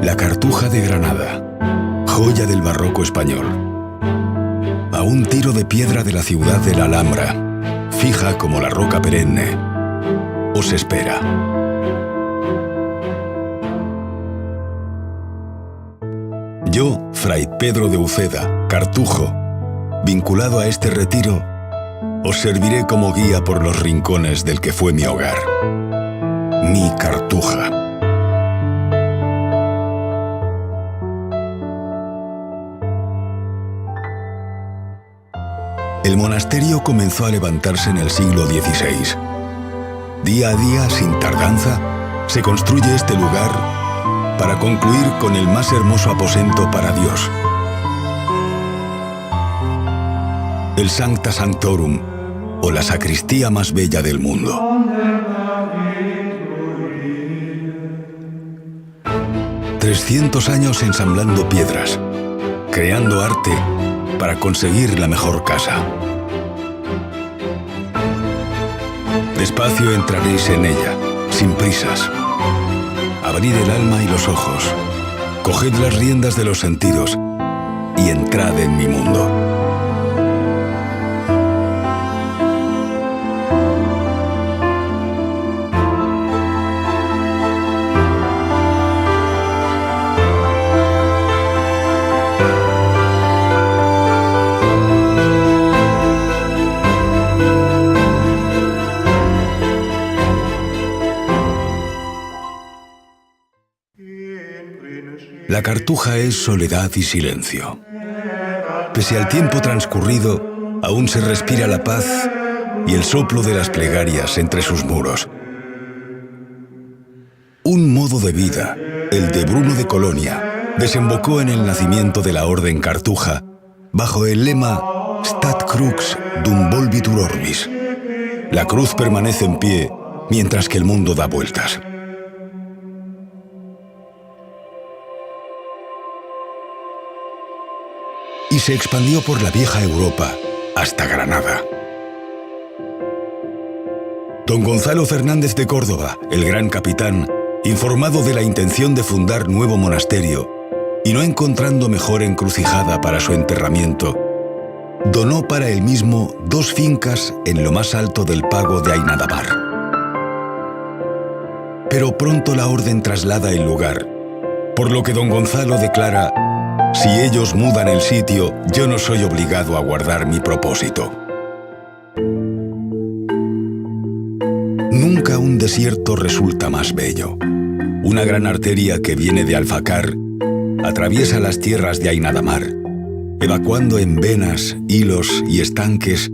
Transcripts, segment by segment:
La Cartuja de Granada, joya del barroco español. A un tiro de piedra de la ciudad de la Alhambra, fija como la roca perenne, os espera. Yo, Fray Pedro de Uceda, cartujo, vinculado a este retiro, os serviré como guía por los rincones del que fue mi hogar. Mi Cartuja. El monasterio comenzó a levantarse en el siglo XVI. Día a día, sin tardanza, se construye este lugar para concluir con el más hermoso aposento para Dios, el Sancta Sanctorum, o la sacristía más bella del mundo. «300 años ensamblando piedras, creando arte para conseguir la mejor casa. Despacio entraréis en ella, sin prisas. Abrid el alma y los ojos, coged las riendas de los sentidos y entrad en mi mundo». La Cartuja es soledad y silencio. Pese al tiempo transcurrido, aún se respira la paz y el soplo de las plegarias entre sus muros. Un modo de vida, el de Bruno de Colonia, desembocó en el nacimiento de la Orden Cartuja, bajo el lema Stat crux dum volvitur orbis. La cruz permanece en pie mientras que el mundo da vueltas. Y se expandió por la vieja Europa hasta Granada. Don Gonzalo Fernández de Córdoba, el gran capitán, informado de la intención de fundar nuevo monasterio y no encontrando mejor encrucijada para su enterramiento, donó para él mismo 2 fincas en lo más alto del pago de Ainadamar. Pero pronto la orden traslada el lugar, por lo que don Gonzalo declara: «Si ellos mudan el sitio, yo no soy obligado a guardar mi propósito». Nunca un desierto resulta más bello. Una gran arteria que viene de Alfacar atraviesa las tierras de Ainadamar, evacuando en venas, hilos y estanques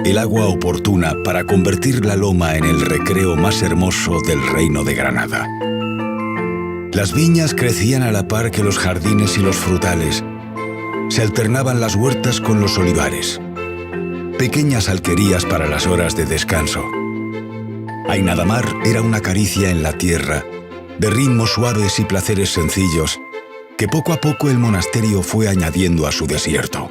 el agua oportuna para convertir la loma en el recreo más hermoso del reino de Granada. Las viñas crecían a la par que los jardines y los frutales. Se alternaban las huertas con los olivares. Pequeñas alquerías para las horas de descanso. Ainadamar era una caricia en la tierra, de ritmos suaves y placeres sencillos, que poco a poco el monasterio fue añadiendo a su desierto.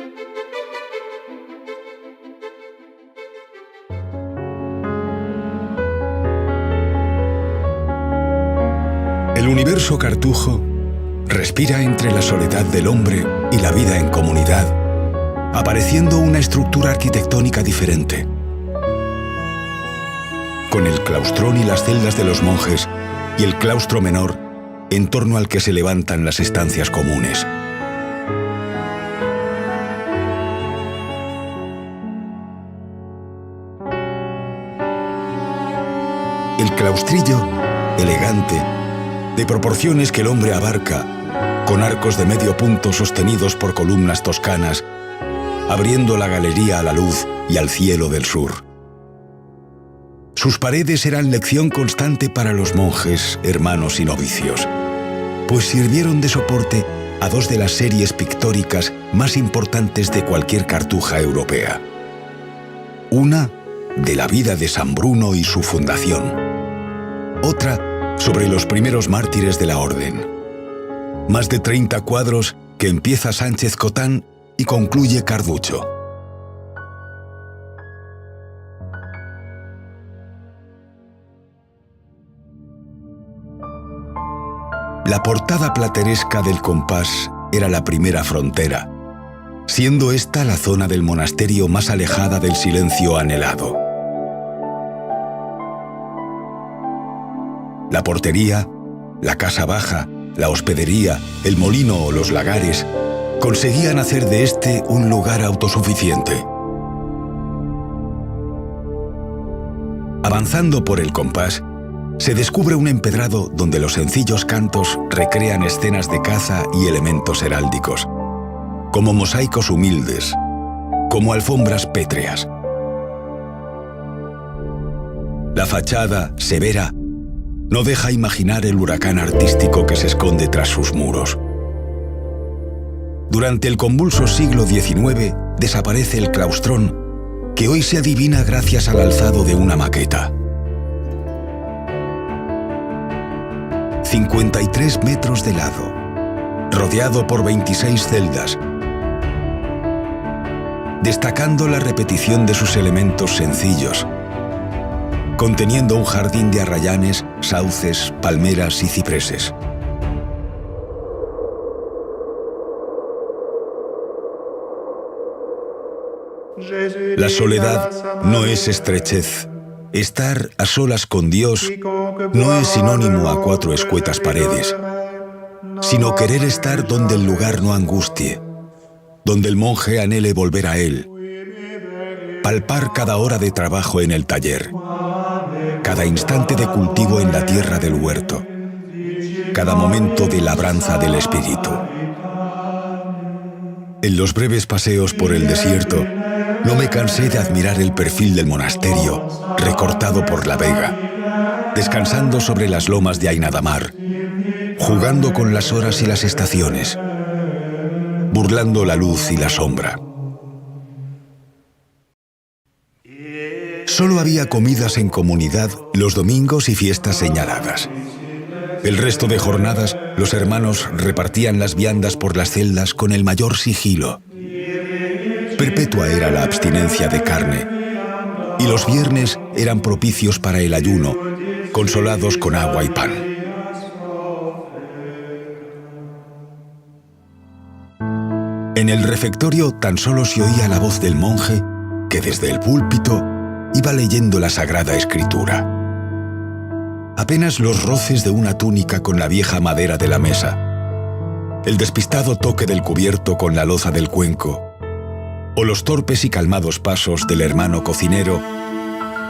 El universo cartujo respira entre la soledad del hombre y la vida en comunidad, apareciendo una estructura arquitectónica diferente. Con el claustrón y las celdas de los monjes y el claustro menor, en torno al que se levantan las estancias comunes. El claustrillo, elegante, de proporciones que el hombre abarca, con arcos de medio punto sostenidos por columnas toscanas, abriendo la galería a la luz y al cielo del sur. Sus paredes eran lección constante para los monjes, hermanos y novicios, pues sirvieron de soporte a 2 de las series pictóricas más importantes de cualquier cartuja europea. Una, de la vida de San Bruno y su fundación. Otra, sobre los primeros mártires de la orden. Más de 30 cuadros que empieza Sánchez Cotán y concluye Carducho. La portada plateresca del compás era la primera frontera, siendo esta la zona del monasterio más alejada del silencio anhelado. La portería, la casa baja, la hospedería, el molino o los lagares conseguían hacer de este un lugar autosuficiente. Avanzando por el compás, se descubre un empedrado donde los sencillos cantos recrean escenas de caza y elementos heráldicos, como mosaicos humildes, como alfombras pétreas. La fachada, severa, no deja imaginar el huracán artístico que se esconde tras sus muros. Durante el convulso siglo XIX desaparece el claustrón, que hoy se adivina gracias al alzado de una maqueta. 53 metros de lado, rodeado por 26 celdas, destacando la repetición de sus elementos sencillos, conteniendo un jardín de arrayanes, sauces, palmeras y cipreses. La soledad no es estrechez. Estar a solas con Dios no es sinónimo a 4 escuetas paredes, sino querer estar donde el lugar no angustie, donde el monje anhele volver a él, palpar cada hora de trabajo en el taller, cada instante de cultivo en la tierra del huerto, cada momento de labranza del espíritu. En los breves paseos por el desierto, no me cansé de admirar el perfil del monasterio, recortado por la vega, descansando sobre las lomas de Ainadamar, jugando con las horas y las estaciones, burlando la luz y la sombra. Solo había comidas en comunidad los domingos y fiestas señaladas. El resto de jornadas, los hermanos repartían las viandas por las celdas con el mayor sigilo. Perpetua era la abstinencia de carne, y los viernes eran propicios para el ayuno, consolados con agua y pan. En el refectorio tan solo se oía la voz del monje que desde el púlpito iba leyendo la Sagrada Escritura. Apenas los roces de una túnica con la vieja madera de la mesa, el despistado toque del cubierto con la loza del cuenco, o los torpes y calmados pasos del hermano cocinero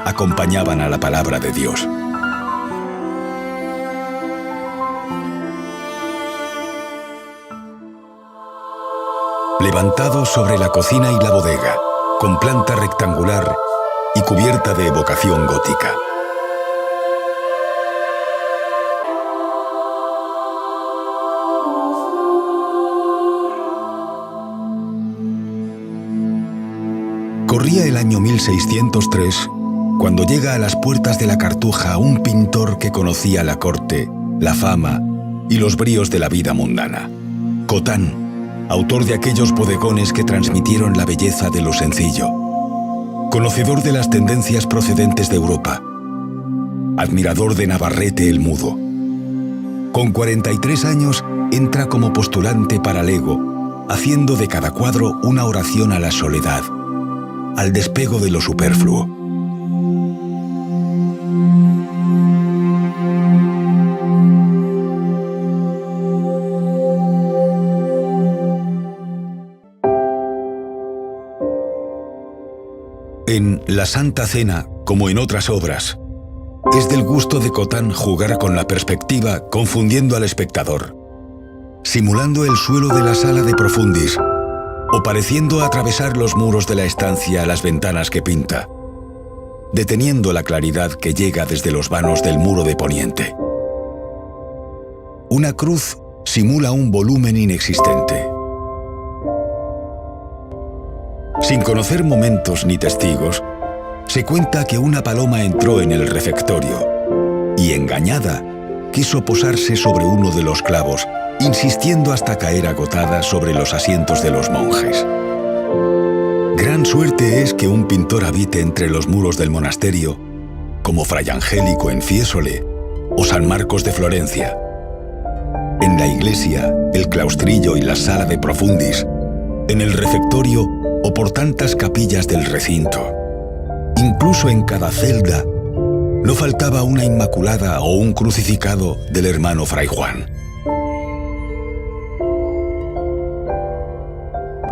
acompañaban a la palabra de Dios. Levantado sobre la cocina y la bodega, con planta rectangular y cubierta de evocación gótica. Corría el año 1603, cuando llega a las puertas de la Cartuja un pintor que conocía la corte, la fama y los bríos de la vida mundana. Cotán, autor de aquellos bodegones que transmitieron la belleza de lo sencillo. Conocedor de las tendencias procedentes de Europa. Admirador de Navarrete el Mudo. Con 43 años entra como postulante para Lego, haciendo de cada cuadro una oración a la soledad, al despego de lo superfluo. En La Santa Cena, como en otras obras, es del gusto de Cotán jugar con la perspectiva confundiendo al espectador, simulando el suelo de la sala de profundis, o pareciendo atravesar los muros de la estancia a las ventanas que pinta, deteniendo la claridad que llega desde los vanos del muro de poniente. Una cruz simula un volumen inexistente. Sin conocer momentos ni testigos, se cuenta que una paloma entró en el refectorio y, engañada, quiso posarse sobre uno de los clavos, insistiendo hasta caer agotada sobre los asientos de los monjes. Gran suerte es que un pintor habite entre los muros del monasterio, como Fray Angélico en Fiesole o San Marcos de Florencia. en la iglesia, el claustrillo y la sala de profundis, en el refectorio o por tantas capillas del recinto. Incluso en cada celda no faltaba una inmaculada o un crucificado del hermano Fray Juan.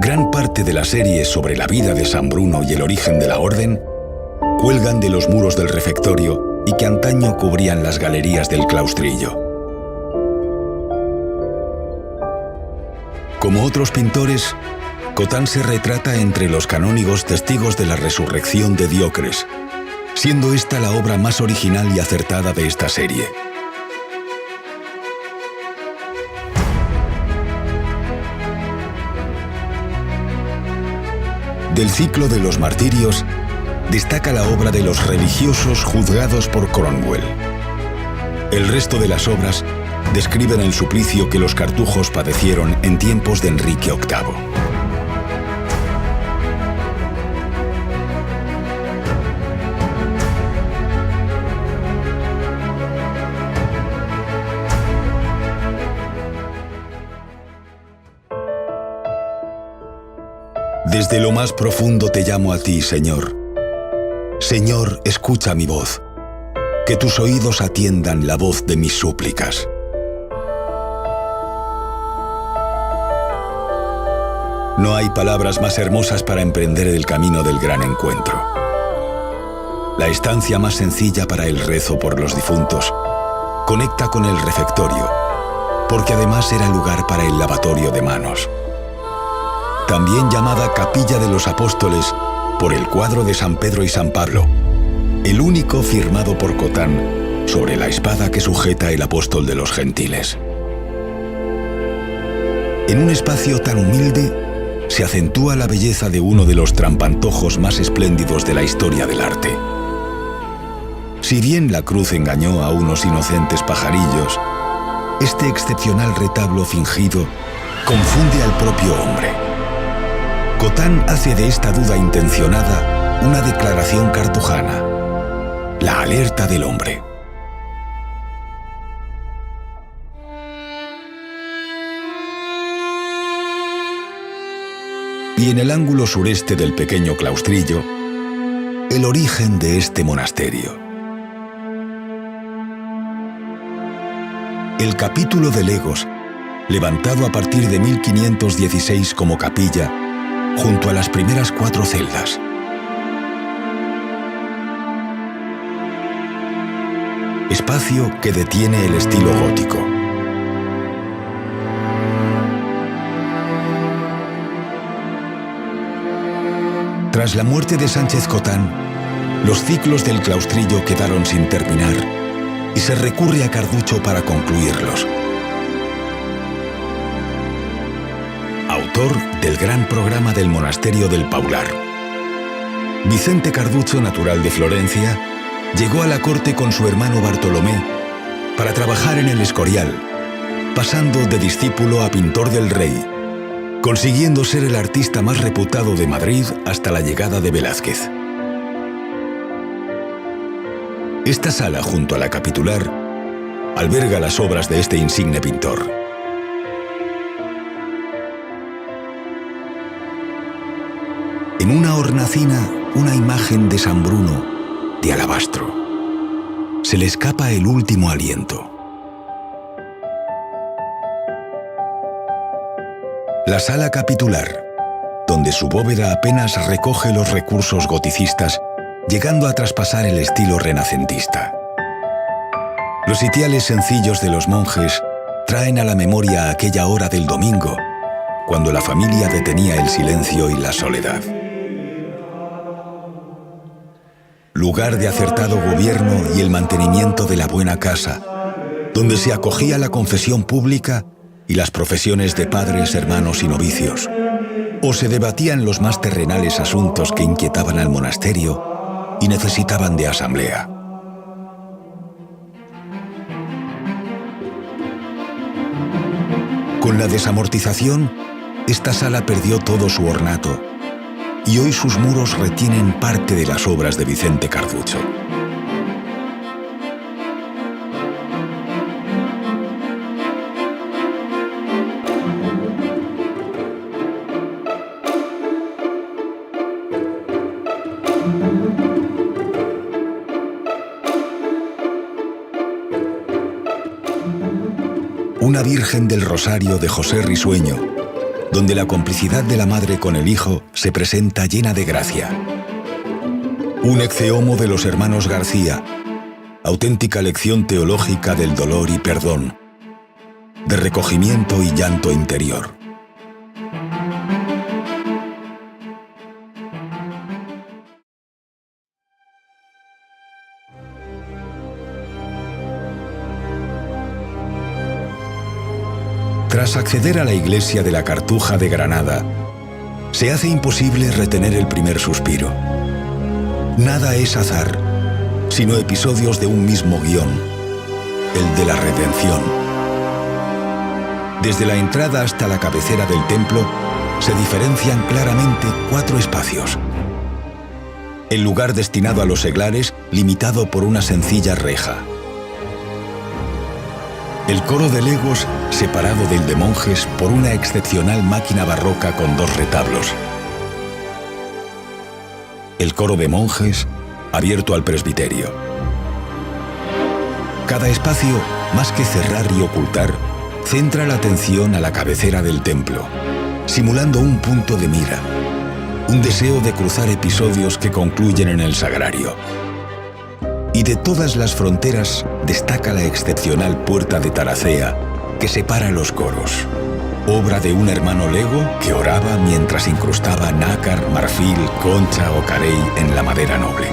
Gran parte de la serie sobre la vida de San Bruno y el origen de la orden cuelgan de los muros del refectorio y que antaño cubrían las galerías del claustrillo. Como otros pintores, Cotán se retrata entre los canónigos testigos de la resurrección de Diócres, siendo esta la obra más original y acertada de esta serie. Del ciclo de los martirios, destaca la obra de los religiosos juzgados por Cromwell. El resto de las obras describen el suplicio que los cartujos padecieron en tiempos de Enrique VIII. Desde lo más profundo te llamo a ti, Señor. Señor, escucha mi voz. Que tus oídos atiendan la voz de mis súplicas. No hay palabras más hermosas para emprender el camino del gran encuentro. La estancia más sencilla para el rezo por los difuntos conecta con el refectorio, porque además era lugar para el lavatorio de manos. También llamada Capilla de los Apóstoles por el cuadro de San Pedro y San Pablo, el único firmado por Cotán sobre la espada que sujeta el apóstol de los gentiles. En un espacio tan humilde se acentúa la belleza de uno de los trampantojos más espléndidos de la historia del arte. Si bien la cruz engañó a unos inocentes pajarillos, este excepcional retablo fingido confunde al propio hombre. Cotán hace de esta duda intencionada una declaración cartujana, la alerta del hombre. Y en el ángulo sureste del pequeño claustrillo, el origen de este monasterio. El capítulo de Legos, levantado a partir de 1516 como capilla, junto a las primeras 4 celdas. Espacio que detiene el estilo gótico. Tras la muerte de Sánchez Cotán, los ciclos del claustrillo quedaron sin terminar y se recurre a Carducho para concluirlos. Autor del gran programa del monasterio del Paular. Vicente Carducho, natural de Florencia, llegó a la corte con su hermano Bartolomé para trabajar en el Escorial, pasando de discípulo a pintor del rey, consiguiendo ser el artista más reputado de Madrid hasta la llegada de Velázquez. Esta sala, junto a la capitular, alberga las obras de este insigne pintor. En una hornacina, una imagen de San Bruno, de alabastro. Se le escapa el último aliento. La sala capitular, donde su bóveda apenas recoge los recursos goticistas, llegando a traspasar el estilo renacentista. Los sitiales sencillos de los monjes traen a la memoria aquella hora del domingo, cuando la familia detenía el silencio y la soledad. Lugar de acertado gobierno y el mantenimiento de la buena casa, donde se acogía la confesión pública y las profesiones de padres, hermanos y novicios, o se debatían los más terrenales asuntos que inquietaban al monasterio y necesitaban de asamblea. Con la desamortización, esta sala perdió todo su ornato y hoy sus muros retienen parte de las obras de Vicente Carducho. una Virgen del Rosario de José Risueño, donde la complicidad de la madre con el hijo se presenta llena de gracia. Un Ecce-Homo de los hermanos García, auténtica lección teológica del dolor y perdón, de recogimiento y llanto interior. Tras acceder a la iglesia de la Cartuja de Granada, se hace imposible retener el primer suspiro. Nada es azar, sino episodios de un mismo guión, el de la redención. Desde la entrada hasta la cabecera del templo se diferencian claramente 4 espacios. El lugar destinado a los seglares, limitado por una sencilla reja. El coro de legos, separado del de monjes por una excepcional máquina barroca con 2 retablos. El coro de monjes, abierto al presbiterio. Cada espacio, más que cerrar y ocultar, centra la atención a la cabecera del templo, simulando un punto de mira, un deseo de cruzar episodios que concluyen en el sagrario. Y de todas las fronteras destaca la excepcional puerta de Taracea que separa los coros, obra de un hermano lego que oraba mientras incrustaba nácar, marfil, concha o carey en la madera noble.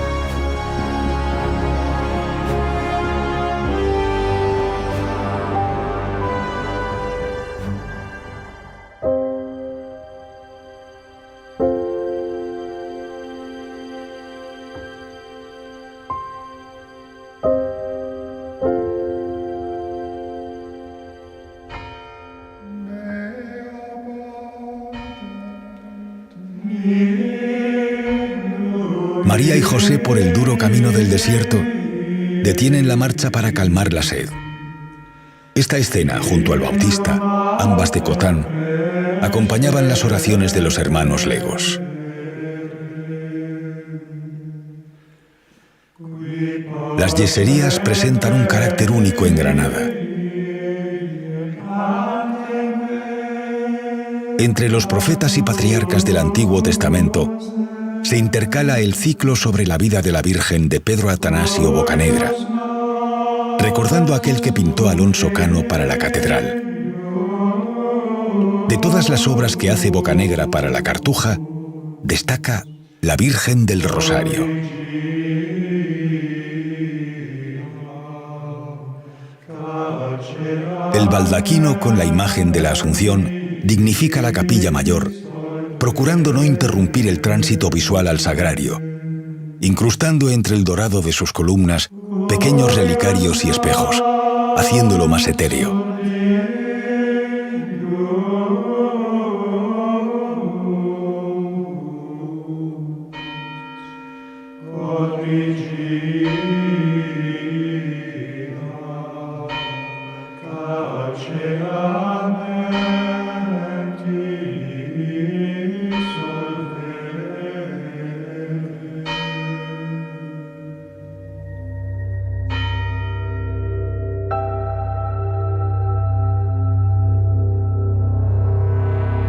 María y José, por el duro camino del desierto, detienen la marcha para calmar la sed. Esta escena, junto al Bautista, ambas de Cotán, acompañaban las oraciones de los hermanos legos. Las yeserías presentan un carácter único en Granada. Entre los profetas y patriarcas del Antiguo Testamento se intercala el ciclo sobre la vida de la Virgen de Pedro Atanasio Bocanegra, recordando aquel que pintó Alonso Cano para la catedral. De todas las obras que hace Bocanegra para la Cartuja, destaca la Virgen del Rosario. El baldaquino con la imagen de la Asunción dignifica la capilla mayor, procurando no interrumpir el tránsito visual al sagrario, incrustando entre el dorado de sus columnas pequeños relicarios y espejos, haciéndolo más etéreo.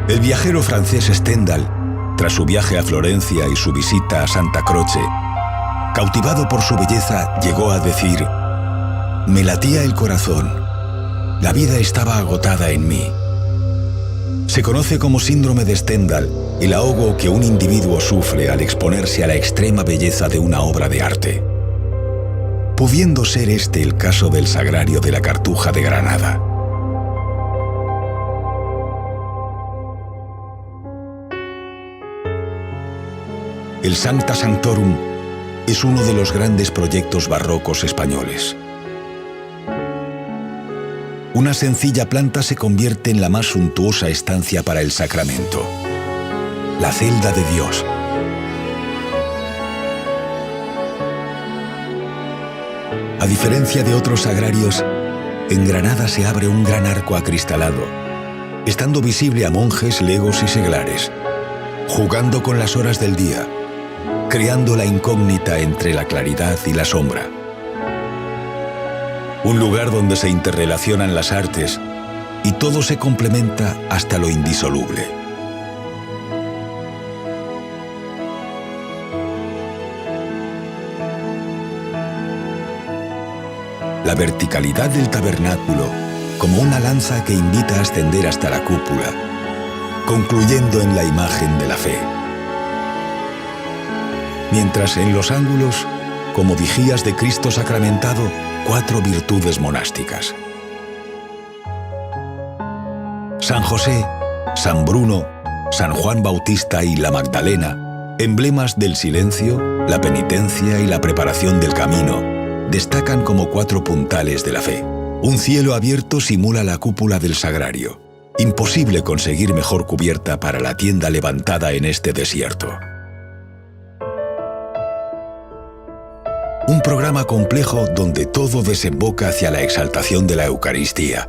El viajero francés Stendhal, tras su viaje a Florencia y su visita a Santa Croce, cautivado por su belleza, llegó a decir: «Me latía el corazón, la vida estaba agotada en mí». Se conoce como síndrome de Stendhal el ahogo que un individuo sufre al exponerse a la extrema belleza de una obra de arte, pudiendo ser este el caso del sagrario de la Cartuja de Granada. El Sancta Sanctorum es uno de los grandes proyectos barrocos españoles. Una sencilla planta se convierte en la más suntuosa estancia para el sacramento, la celda de Dios. A diferencia de otros sagrarios, en Granada se abre un gran arco acristalado, estando visible a monjes, legos y seglares, jugando con las horas del día, creando la incógnita entre la claridad y la sombra. Un lugar donde se interrelacionan las artes y todo se complementa hasta lo indisoluble. La verticalidad del tabernáculo, como una lanza que invita a ascender hasta la cúpula, concluyendo en la imagen de la fe. Mientras en los ángulos, como vigías de Cristo sacramentado, 4 virtudes monásticas: San José, San Bruno, San Juan Bautista y la Magdalena, emblemas del silencio, la penitencia y la preparación del camino, destacan como 4 puntales de la fe. Un cielo abierto simula la cúpula del sagrario. Imposible conseguir mejor cubierta para la tienda levantada en este desierto. Un programa complejo donde todo desemboca hacia la exaltación de la Eucaristía.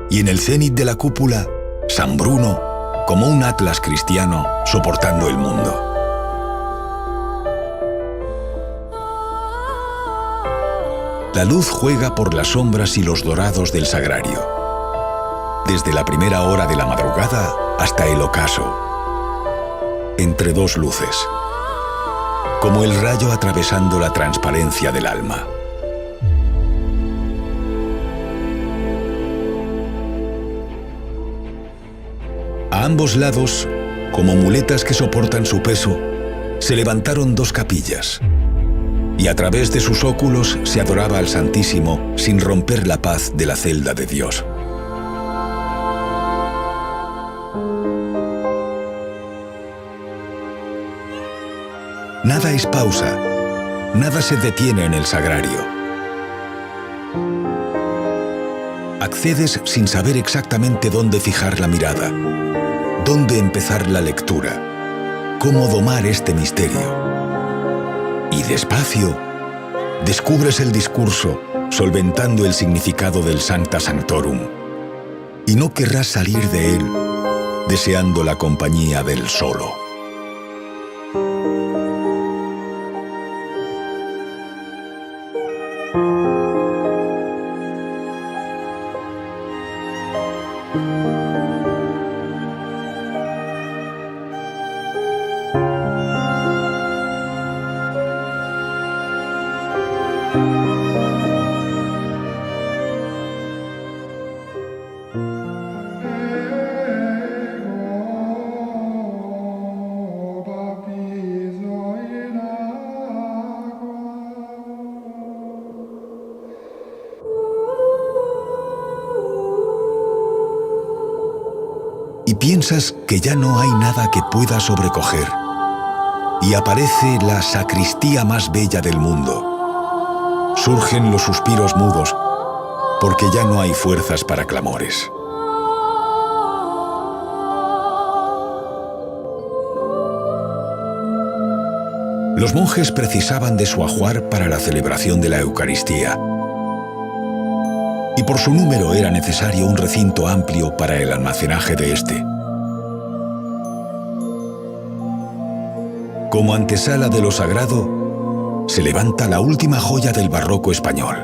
Y en el cénit de la cúpula, San Bruno, como un atlas cristiano soportando el mundo. La luz juega por las sombras y los dorados del sagrario, desde la primera hora de la madrugada hasta el ocaso, entre 2 luces, como el rayo atravesando la transparencia del alma. A ambos lados, como muletas que soportan su peso, se levantaron 2 capillas, y a través de sus óculos se adoraba al Santísimo sin romper la paz de la celda de Dios. Nada es pausa, nada se detiene en el sagrario. Accedes sin saber exactamente dónde fijar la mirada, dónde empezar la lectura, cómo domar este misterio. Y despacio, descubres el discurso, solventando el significado del Sancta Sanctorum. Y no querrás salir de él, deseando la compañía del solo. Y piensas que ya no hay nada que pueda sobrecoger. Y aparece la sacristía más bella del mundo. Surgen los suspiros mudos, porque ya no hay fuerzas para clamores. Los monjes precisaban de su ajuar para la celebración de la Eucaristía. Y por su número era necesario un recinto amplio para el almacenaje de este. Como antesala de lo sagrado, se levanta la última joya del barroco español.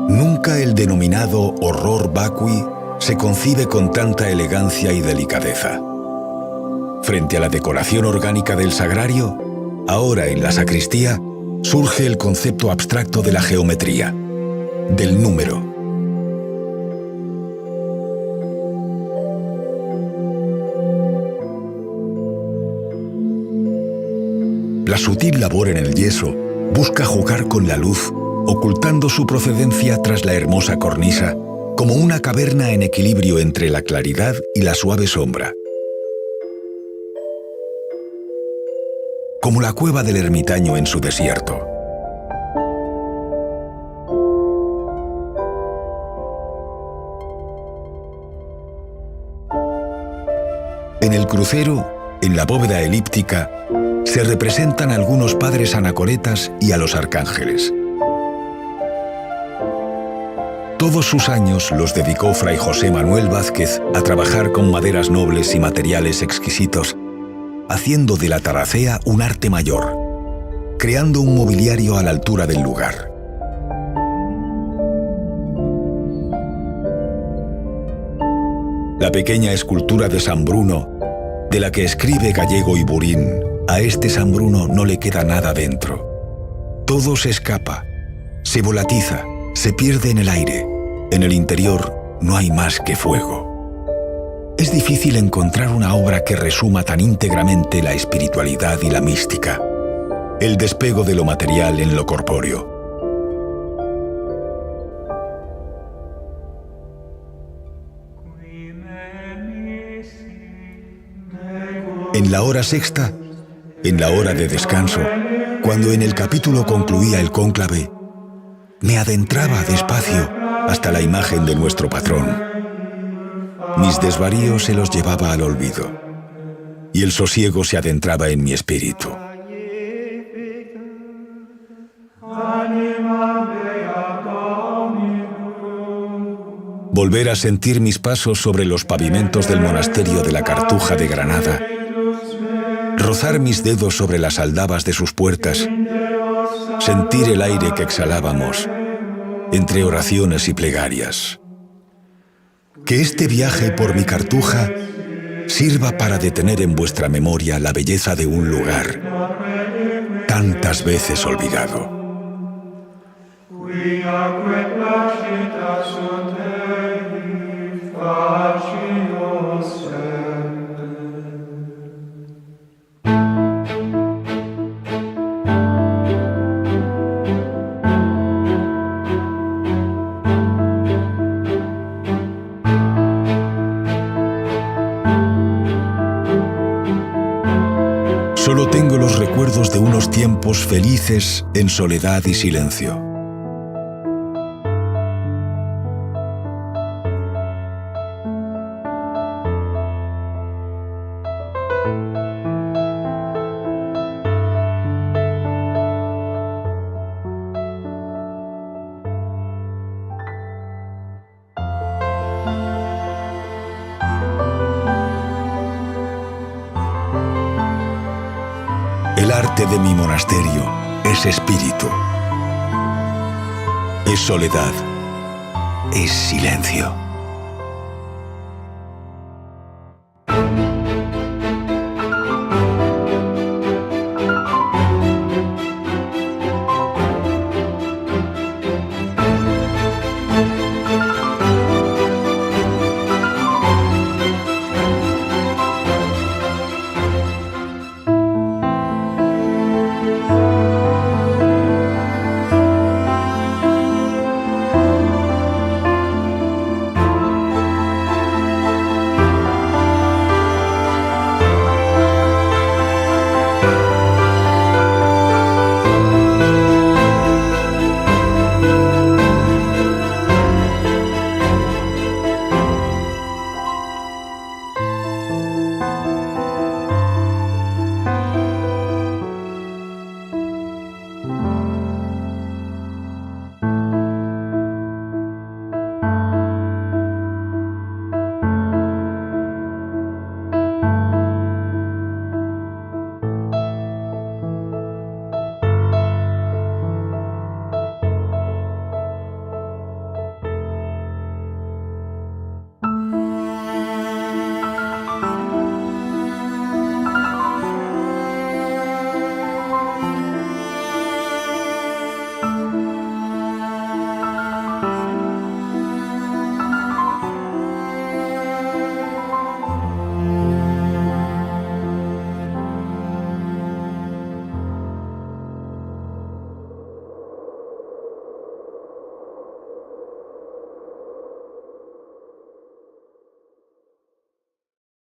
Nunca el denominado horror vacui se concibe con tanta elegancia y delicadeza. Frente a la decoración orgánica del sagrario, ahora en la sacristía, surge el concepto abstracto de la geometría, del número. La sutil labor en el yeso busca jugar con la luz, ocultando su procedencia tras la hermosa cornisa, como una caverna en equilibrio entre la claridad y la suave sombra. Como la cueva del ermitaño en su desierto. En el crucero, en la bóveda elíptica, se representan algunos padres anacoretas y a los arcángeles. Todos sus años los dedicó Fray José Manuel Vázquez a trabajar con maderas nobles y materiales exquisitos, haciendo de la taracea un arte mayor, creando un mobiliario a la altura del lugar. La pequeña escultura de San Bruno, de la que escribe Gallego y Burín, a este San Bruno no le queda nada dentro. Todo se escapa, se volatiza, se pierde en el aire. En el interior no hay más que fuego. Es difícil encontrar una obra que resuma tan íntegramente la espiritualidad y la mística, el despego de lo material en lo corpóreo. En la hora sexta, en la hora de descanso, cuando en el capítulo concluía el cónclave, me adentraba despacio hasta la imagen de nuestro patrón. Mis desvaríos se los llevaba al olvido, y el sosiego se adentraba en mi espíritu. Volver a sentir mis pasos sobre los pavimentos del monasterio de la Cartuja de Granada, rozar mis dedos sobre las aldabas de sus puertas, sentir el aire que exhalábamos entre oraciones y plegarias. Que este viaje por mi Cartuja sirva para detener en vuestra memoria la belleza de un lugar tantas veces olvidado. Solo tengo los recuerdos de unos tiempos felices en soledad y silencio. El arte de mi monasterio es espíritu, es soledad, es silencio.